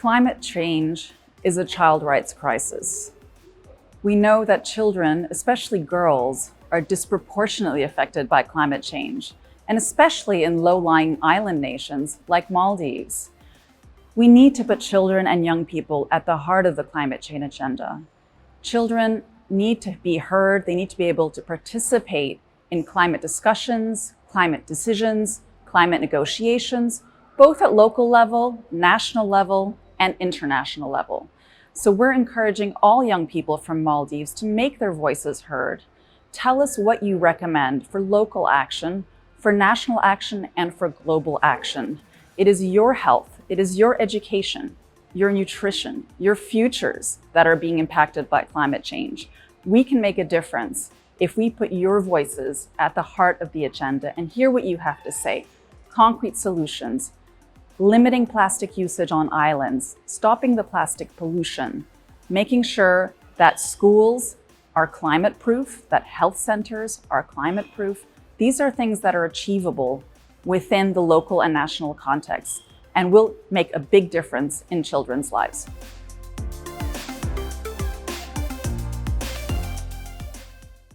Climate change is a child rights crisis. We know that children, especially girls, are disproportionately affected by climate change, and especially in low-lying island nations like Maldives. We need to put children and young people at the heart of the climate change agenda. Children need to be heard, they need to be able to participate in climate discussions, climate decisions, climate negotiations, both at local level, national level, and international level. So we're encouraging all young people from Maldives to make their voices heard. Tell us what you recommend for local action, for national action, and for global action. It is your health, it is your education, your nutrition, your futures that are being impacted by climate change. We can make a difference if we put your voices at the heart of the agenda and hear what you have to say. Concrete solutions, limiting plastic usage on islands, stopping the plastic pollution, making sure that schools are climate proof, that health centers are climate proof. These are things that are achievable within the local and national context and will make a big difference in children's lives.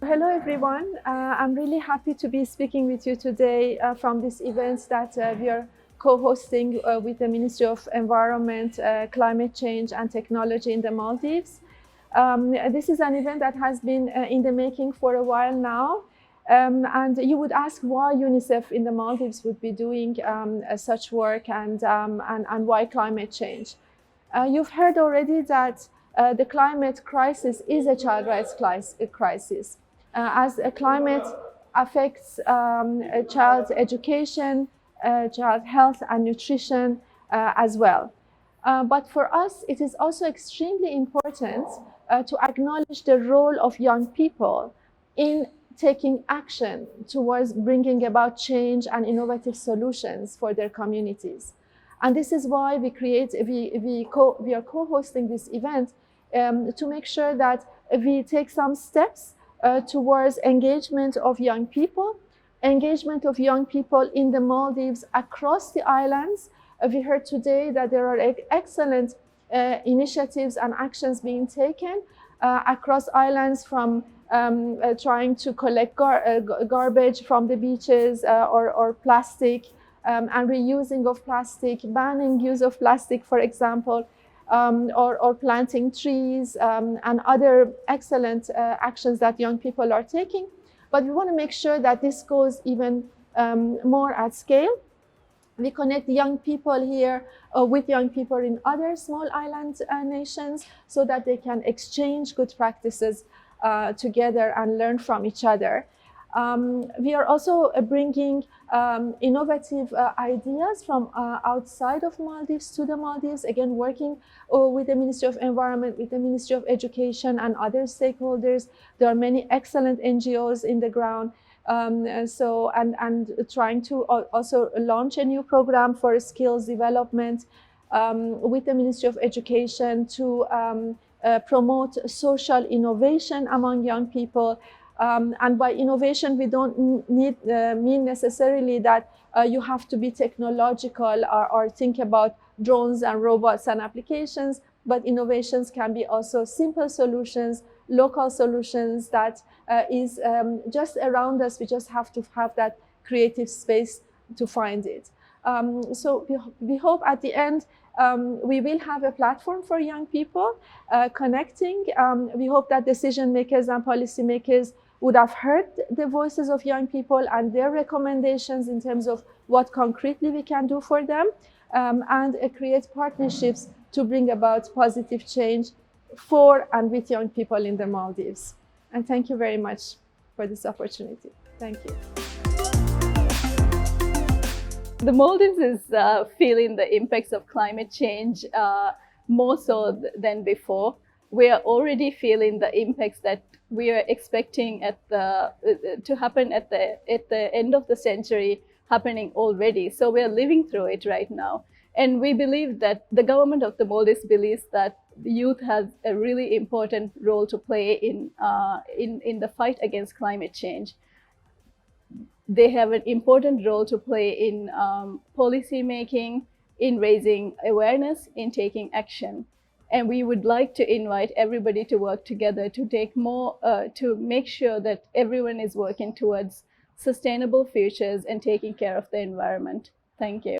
Hello everyone, I'm really happy to be speaking with you today from this event that we are co-hosting with the Ministry of Environment, Climate Change and Technology in the Maldives. This is an event that has been in the making for a while now. And you would ask why UNICEF in the Maldives would be doing such work and why climate change. You've heard already that the climate crisis is a child rights crisis, as climate affects a child's education, child health and nutrition as well. But for us, it is also extremely important to acknowledge the role of young people in taking action towards bringing about change and innovative solutions for their communities. And this is why we are co-hosting this event to make sure that we take some steps towards engagement of young people in the Maldives across the islands. We heard today that there are excellent initiatives and actions being taken across islands, from trying to collect garbage from the beaches or plastic and reusing of plastic, banning use of plastic, for example, or planting trees and other excellent actions that young people are taking. But we want to make sure that this goes even more at scale. We connect young people here with young people in other small island nations so that they can exchange good practices together and learn from each other. We are also bringing innovative ideas from outside of Maldives to the Maldives, again working with the Ministry of Environment, with the Ministry of Education and other stakeholders. There are many excellent NGOs in the ground. And trying to also launch a new program for skills development with the Ministry of Education to promote social innovation among young people. And by innovation, we don't mean necessarily that you have to be technological or think about drones and robots and applications, but innovations can be also simple solutions, local solutions that is just around us. We just have to have that creative space to find it. So we hope at the end we will have a platform for young people connecting. We hope that decision makers and policymakers would have heard the voices of young people and their recommendations in terms of what concretely we can do for them, and create partnerships to bring about positive change for and with young people in the Maldives. And thank you very much for this opportunity. Thank you. The Maldives is feeling the impacts of climate change more so than before. We are already feeling the impacts that we are expecting to happen at the end of the century happening already. So we are living through it right now. And we believe that the government of the Maldives believes that the youth has a really important role to play in the fight against climate change. They have an important role to play in policy making, in raising awareness, in taking action. And we would like to invite everybody to work together to take more, to make sure that everyone is working towards sustainable futures and taking care of the environment. Thank you.